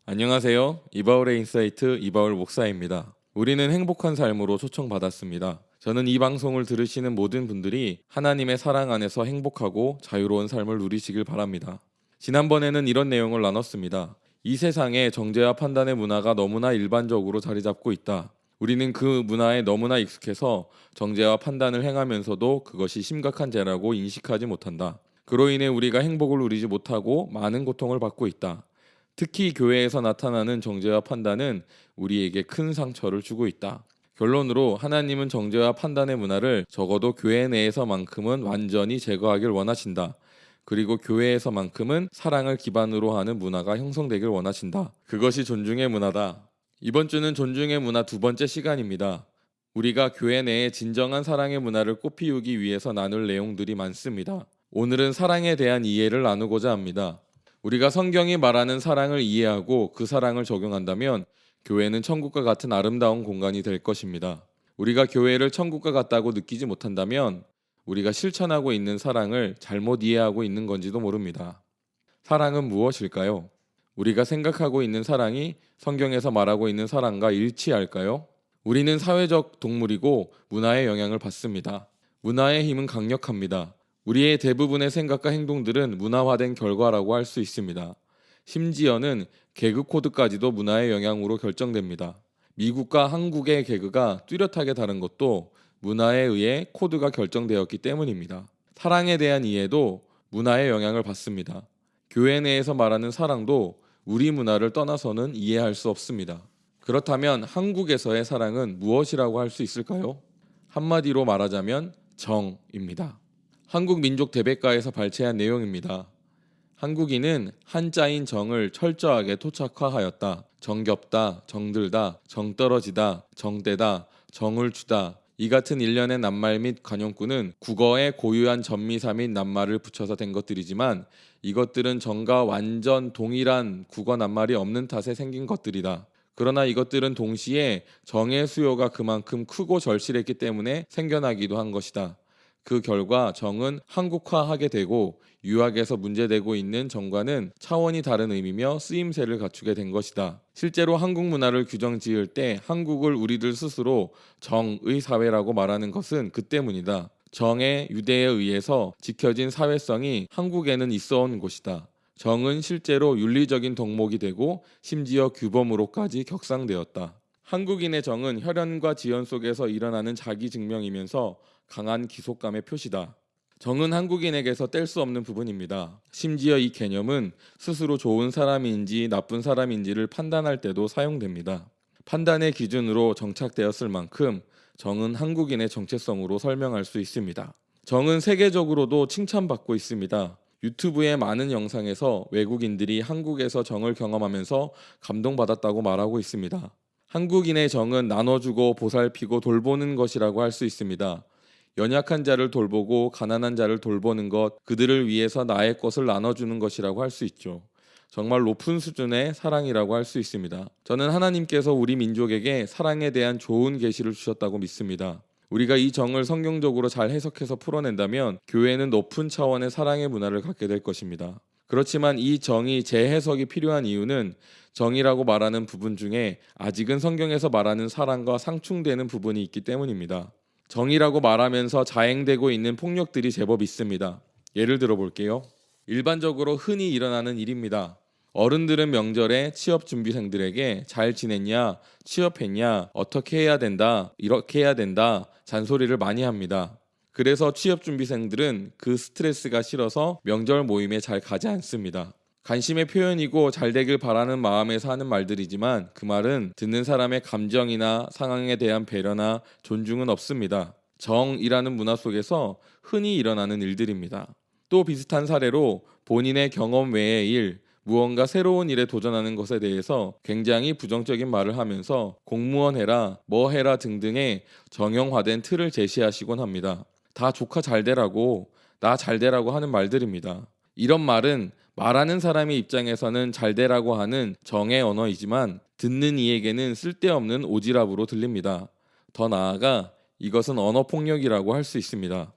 안녕하세요. 이바울의 인사이트 이바울 목사입니다. 우리는 행복한 삶으로 초청받았습니다. 저는 이 방송을 들으시는 모든 분들이 하나님의 사랑 안에서 행복하고 자유로운 삶을 누리시길 바랍니다. 지난번에는 이런 내용을 나눴습니다. 이 세상에 정죄와 판단의 문화가 너무나 일반적으로 자리 잡고 있다. 우리는 그 문화에 너무나 익숙해서 정죄와 판단을 행하면서도 그것이 심각한 죄라고 인식하지 못한다. 그로 인해 우리가 행복을 누리지 못하고 많은 고통을 받고 있다. 특히 교회에서 나타나는 정죄와 판단은 우리에게 큰 상처를 주고 있다. 결론으로 하나님은 정죄와 판단의 문화를 적어도 교회 내에서만큼은 완전히 제거하길 원하신다. 그리고 교회에서만큼은 사랑을 기반으로 하는 문화가 형성되길 원하신다. 그것이 존중의 문화다. 이번 주는 존중의 문화 두 번째 시간입니다. 우리가 교회 내에 진정한 사랑의 문화를 꽃피우기 위해서 나눌 내용들이 많습니다. 오늘은 사랑에 대한 이해를 나누고자 합니다. 우리가 성경이 말하는 사랑을 이해하고 그 사랑을 적용한다면 교회는 천국과 같은 아름다운 공간이 될 것입니다. 우리가 교회를 천국과 같다고 느끼지 못한다면 우리가 실천하고 있는 사랑을 잘못 이해하고 있는 건지도 모릅니다. 사랑은 무엇일까요? 우리가 생각하고 있는 사랑이 성경에서 말하고 있는 사랑과 일치할까요? 우리는 사회적 동물이고 문화의 영향을 받습니다. 문화의 힘은 강력합니다. 우리의 대부분의 생각과 행동들은 문화화된 결과라고 할 수 있습니다. 심지어는 개그 코드까지도 문화의 영향으로 결정됩니다. 미국과 한국의 개그가 뚜렷하게 다른 것도 문화에 의해 코드가 결정되었기 때문입니다. 사랑에 대한 이해도 문화의 영향을 받습니다. 교회 내에서 말하는 사랑도 우리 문화를 떠나서는 이해할 수 없습니다. 그렇다면 한국에서의 사랑은 무엇이라고 할 수 있을까요? 한마디로 말하자면 정입니다. 한국 민족 대백과에서 발췌한 내용입니다. 한국인은 한자인 정을 철저하게 토착화하였다. 정겹다, 정들다, 정떨어지다, 정떼다, 정을 주다. 이 같은 일련의 낱말 및 관용구는 국어에 고유한 전미사 및 낱말을 붙여서 된 것들이지만 이것들은 정과 완전 동일한 국어 낱말이 없는 탓에 생긴 것들이다. 그러나 이것들은 동시에 정의 수요가 그만큼 크고 절실했기 때문에 생겨나기도 한 것이다. 그 결과 정은 한국화하게 되고 유학에서 문제되고 있는 정과는 차원이 다른 의미며 쓰임새를 갖추게 된 것이다. 실제로 한국 문화를 규정 지을 때 한국을 우리들 스스로 정의 사회라고 말하는 것은 그 때문이다. 정의 유대에 의해서 지켜진 사회성이 한국에는 있어 온 곳이다. 정은 실제로 윤리적인 덕목이 되고 심지어 규범으로까지 격상되었다. 한국인의 정은 혈연과 지연 속에서 일어나는 자기 증명이면서 강한 기속감의 표시다. 정은 한국인에게서 뗄 수 없는 부분입니다. 심지어 이 개념은 스스로 좋은 사람인지 나쁜 사람인지를 판단할 때도 사용됩니다. 판단의 기준으로 정착되었을 만큼 정은 한국인의 정체성으로 설명할 수 있습니다. 정은 세계적으로도 칭찬받고 있습니다. 유튜브의 많은 영상에서 외국인들이 한국에서 정을 경험하면서 감동받았다고 말하고 있습니다. 한국인의 정은 나눠주고 보살피고 돌보는 것이라고 할 수 있습니다. 연약한 자를 돌보고 가난한 자를 돌보는 것, 그들을 위해서 나의 것을 나눠주는 것이라고 할 수 있죠. 정말 높은 수준의 사랑이라고 할 수 있습니다. 저는 하나님께서 우리 민족에게 사랑에 대한 좋은 계시를 주셨다고 믿습니다. 우리가 이 정을 성경적으로 잘 해석해서 풀어낸다면 교회는 높은 차원의 사랑의 문화를 갖게 될 것입니다. 그렇지만 이 정이 재해석이 필요한 이유는 정이라고 말하는 부분 중에 아직은 성경에서 말하는 사랑과 상충되는 부분이 있기 때문입니다. 정의라고 말하면서 자행되고 있는 폭력들이 제법 있습니다. 예를 들어 볼게요. 일반적으로 흔히 일어나는 일입니다. 어른들은 명절에 취업준비생들에게 잘 지냈냐, 취업했냐, 어떻게 해야 된다, 이렇게 해야 된다 잔소리를 많이 합니다. 그래서 취업준비생들은 그 스트레스가 싫어서 명절 모임에 잘 가지 않습니다. 관심의 표현이고 잘 되길 바라는 마음에서 하는 말들이지만 그 말은 듣는 사람의 감정이나 상황에 대한 배려나 존중은 없습니다. 정이라는 문화 속에서 흔히 일어나는 일들입니다. 또 비슷한 사례로 본인의 경험 외의 일, 무언가 새로운 일에 도전하는 것에 대해서 굉장히 부정적인 말을 하면서 공무원 해라, 뭐 해라 등등의 정형화된 틀을 제시하시곤 합니다. 다 조카 잘 되라고, 나 잘 되라고 하는 말들입니다. 이런 말은 말하는 사람의 입장에서는 잘 되라고 하는 정의 언어이지만 듣는 이에게는 쓸데없는 오지랖으로 들립니다. 더 나아가 이것은 언어 폭력이라고 할 수 있습니다.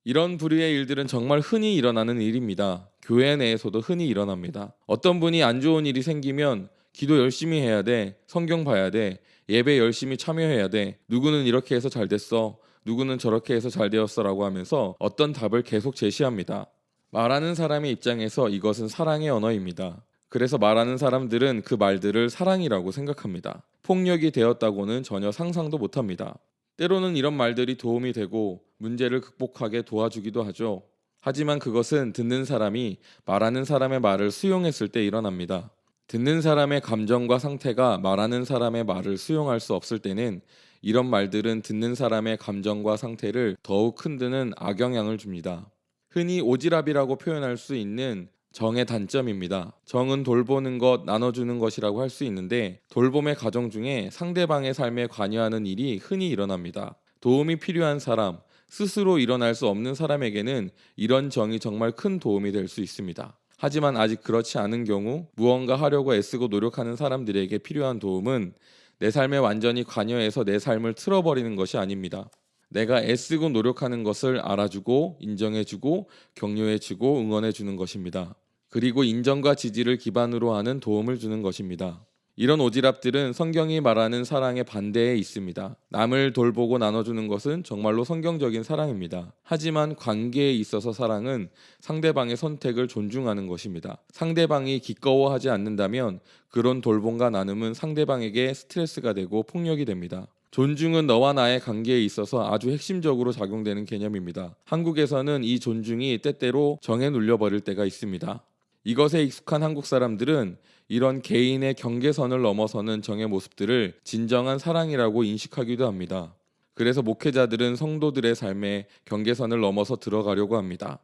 이런 부류의 일들은 정말 흔히 일어나는 일입니다. 교회 내에서도 흔히 일어납니다. 어떤 분이 안 좋은 일이 생기면 기도 열심히 해야 돼. 성경 봐야 돼. 예배 열심히 참여해야 돼. 누구는 이렇게 해서 잘 됐어. 누구는 저렇게 해서 잘 되었어라고 하면서 어떤 답을 계속 제시합니다. 말하는 사람의 입장에서 이것은 사랑의 언어입니다. 그래서 말하는 사람들은 그 말들을 사랑이라고 생각합니다. 폭력이 되었다고는 전혀 상상도 못합니다. 때로는 이런 말들이 도움이 되고 문제를 극복하게 도와주기도 하죠. 하지만 그것은 듣는 사람이 말하는 사람의 말을 수용했을 때 일어납니다. 듣는 사람의 감정과 상태가 말하는 사람의 말을 수용할 수 없을 때는 이런 말들은 듣는 사람의 감정과 상태를 더욱 흔드는 악영향을 줍니다. 흔히 오지랖이라고 표현할 수 있는 정의 단점입니다. 정은 돌보는 것, 나눠주는 것이라고 할 수 있는데 돌봄의 과정 중에 상대방의 삶에 관여하는 일이 흔히 일어납니다. 도움이 필요한 사람, 스스로 일어날 수 없는 사람에게는 이런 정이 정말 큰 도움이 될 수 있습니다. 하지만 아직 그렇지 않은 경우 무언가 하려고 애쓰고 노력하는 사람들에게 필요한 도움은 내 삶에 완전히 관여해서 내 삶을 틀어버리는 것이 아닙니다. 내가 애쓰고 노력하는 것을 알아주고 인정해주고 격려해주고 응원해주는 것입니다. 그리고 인정과 지지를 기반으로 하는 도움을 주는 것입니다. 이런 오지랖들은 성경이 말하는 사랑의 반대에 있습니다. 남을 돌보고 나눠주는 것은 정말로 성경적인 사랑입니다. 하지만 관계에 있어서 사랑은 상대방의 선택을 존중하는 것입니다. 상대방이 기꺼워하지 않는다면 그런 돌봄과 나눔은 상대방에게 스트레스가 되고 폭력이 됩니다. 존중은 너와 나의 관계에 있어서 아주 핵심적으로 작용되는 개념입니다. 한국에서는 이 존중이 때때로 정에 눌려버릴 때가 있습니다. 이것에 익숙한 한국 사람들은 이런 개인의 경계선을 넘어서는 정의 모습들을 진정한 사랑이라고 인식하기도 합니다. 그래서 목회자들은 성도들의 삶에 경계선을 넘어서 들어가려고 합니다.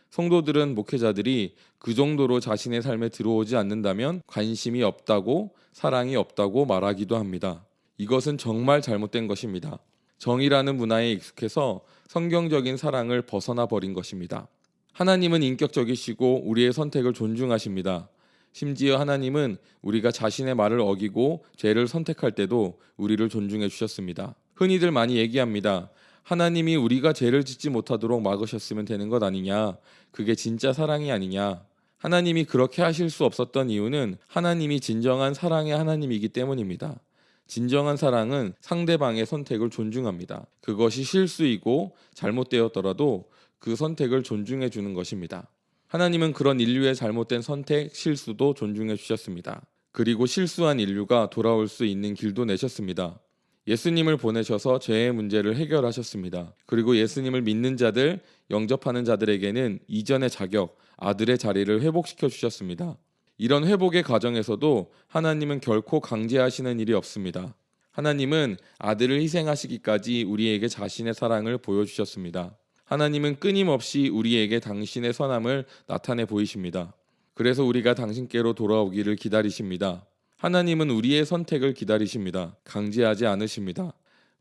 성도들은 목회자들이 그 정도로 자신의 삶에 들어오지 않는다면 관심이 없다고, 사랑이 없다고 말하기도 합니다. 이것은 정말 잘못된 것입니다. 정의라는 문화에 익숙해서 성경적인 사랑을 벗어나 버린 것입니다. 하나님은 인격적이시고 우리의 선택을 존중하십니다. 심지어 하나님은 우리가 자신의 말을 어기고 죄를 선택할 때도 우리를 존중해 주셨습니다. 흔히들 많이 얘기합니다. 하나님이 우리가 죄를 짓지 못하도록 막으셨으면 되는 것 아니냐? 그게 진짜 사랑이 아니냐? 하나님이 그렇게 하실 수 없었던 이유는 하나님이 진정한 사랑의 하나님이기 때문입니다. 진정한 사랑은 상대방의 선택을 존중합니다. 그것이 실수이고 잘못되었더라도 그 선택을 존중해 주는 것입니다. 하나님은 그런 인류의 잘못된 선택, 실수도 존중해 주셨습니다. 그리고 실수한 인류가 돌아올 수 있는 길도 내셨습니다. 예수님을 보내셔서 죄의 문제를 해결하셨습니다. 그리고 예수님을 믿는 자들, 영접하는 자들에게는 이전의 자격, 아들의 자리를 회복시켜 주셨습니다. 이런 회복의 과정에서도 하나님은 결코 강제하시는 일이 없습니다. 하나님은 아들을 희생하시기까지 우리에게 자신의 사랑을 보여주셨습니다. 하나님은 끊임없이 우리에게 당신의 선함을 나타내 보이십니다. 그래서 우리가 당신께로 돌아오기를 기다리십니다. 하나님은 우리의 선택을 기다리십니다. 강제하지 않으십니다.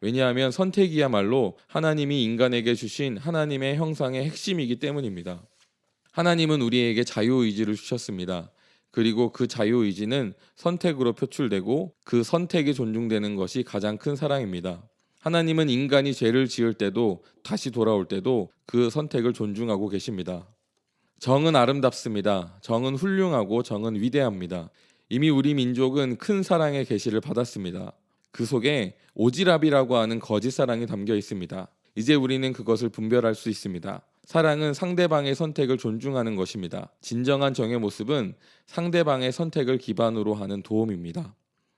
왜냐하면 선택이야말로 하나님이 인간에게 주신 하나님의 형상의 핵심이기 때문입니다. 하나님은 우리에게 자유의지를 주셨습니다. 그리고 그 자유의지는 선택으로 표출되고 그 선택이 존중되는 것이 가장 큰 사랑입니다. 하나님은 인간이 죄를 지을 때도 다시 돌아올 때도 그 선택을 존중하고 계십니다. 정은 아름답습니다. 정은 훌륭하고 정은 위대합니다. 이미 우리 민족은 큰 사랑의 계시를 받았습니다. 그 속에 오지랖이라고 하는 거짓 사랑이 담겨 있습니다. 이제 우리는 그것을 분별할 수 있습니다. 사랑은 상대방의 선택을 존중하는 것입니다. 진정한 정의 모습은 상대방의 선택을 기반으로 하는 도움입니다.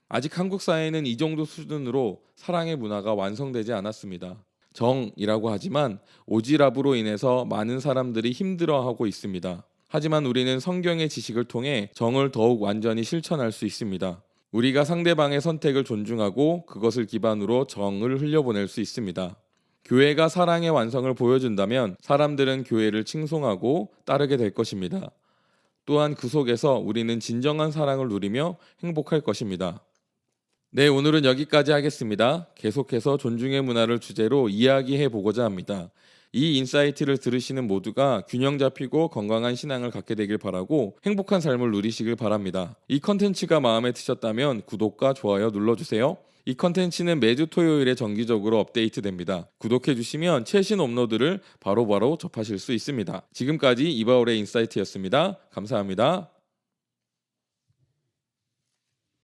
아직 한국 사회는 이 정도 수준으로 사랑의 문화가 완성되지 않았습니다. 정이라고 하지만 오지랖으로 인해서 많은 사람들이 힘들어하고 있습니다. 하지만 우리는 성경의 지식을 통해 정을 더욱 완전히 실천할 수 있습니다. 우리가 상대방의 선택을 존중하고 그것을 기반으로 정을 흘려보낼 수 있습니다. 교회가 사랑의 완성을 보여준다면 사람들은 교회를 칭송하고 따르게 될 것입니다. 또한 그 속에서 우리는 진정한 사랑을 누리며 행복할 것입니다. 네, 오늘은 여기까지 하겠습니다. 계속해서 존중의 문화를 주제로 이야기해 보고자 합니다. 이 인사이트를 들으시는 모두가 균형 잡히고 건강한 신앙을 갖게 되길 바라고 행복한 삶을 누리시길 바랍니다. 이 컨텐츠가 마음에 드셨다면 구독과 좋아요 눌러주세요. 이 컨텐츠는 매주 토요일에 정기적으로 업데이트됩니다. 구독해주시면 최신 업로드를 바로바로 접하실 수 있습니다. 지금까지 이바울의 인사이트였습니다. 감사합니다.